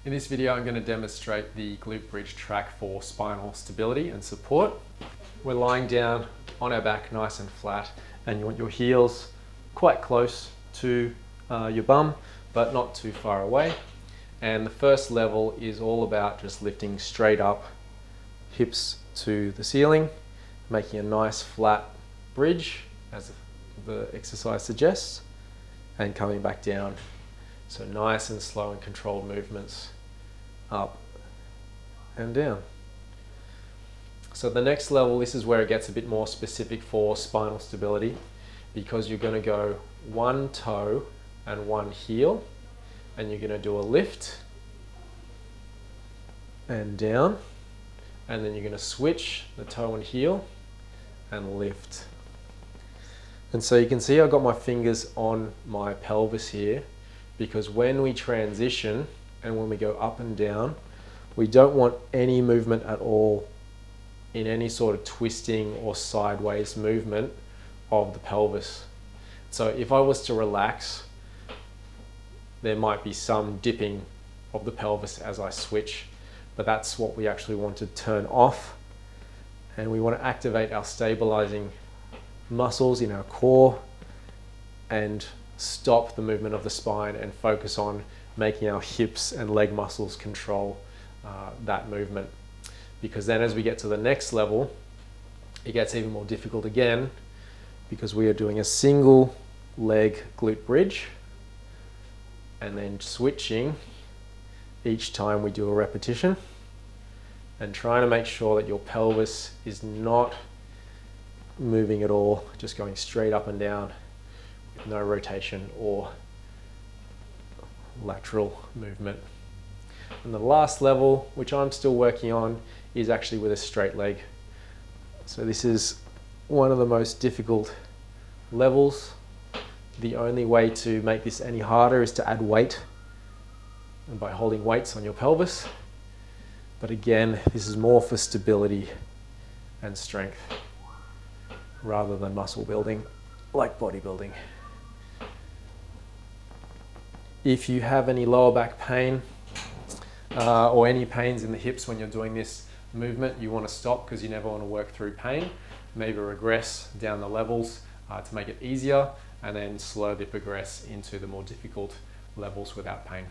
In this video, I'm going to demonstrate the glute bridge track for spinal stability and support. We're lying down on our back nice and flat, and you want your heels quite close to your bum, but not too far away. And the first level is all about just lifting straight up, hips to the ceiling, making a nice flat bridge as the exercise suggests, and coming back down. So nice and slow and controlled movements up and down. So the next level, this is where it gets a bit more specific for spinal stability, because you're going to go one toe and one heel, and you're going to do a lift and down, and then you're going to switch the toe and heel and lift. And so you can see I've got my fingers on my pelvis here, because when we transition and when we go up and down, we don't want any movement at all in any sort of twisting or sideways movement of the pelvis. So if I was to relax, there might be some dipping of the pelvis as I switch, but that's what we actually want to turn off. And we want to activate our stabilizing muscles in our core and stop the movement of the spine and focus on making our hips and leg muscles control that movement. Because then as we get to the next level, it gets even more difficult again, because we are doing a single leg glute bridge and then switching each time we do a repetition, and trying to make sure that your pelvis is not moving at all, just going straight up and down with no rotation or lateral movement. And the last level, which I'm still working on, is actually with a straight leg. So this is one of the most difficult levels. The only way to make this any harder is to add weight, and by holding weights on your pelvis. But again, this is more for stability and strength rather than muscle building like bodybuilding. If you have any lower back pain or any pains in the hips when you're doing this movement, you want to stop, because you never want to work through pain. Maybe regress down the levels to make it easier, and then slowly progress into the more difficult levels without pain.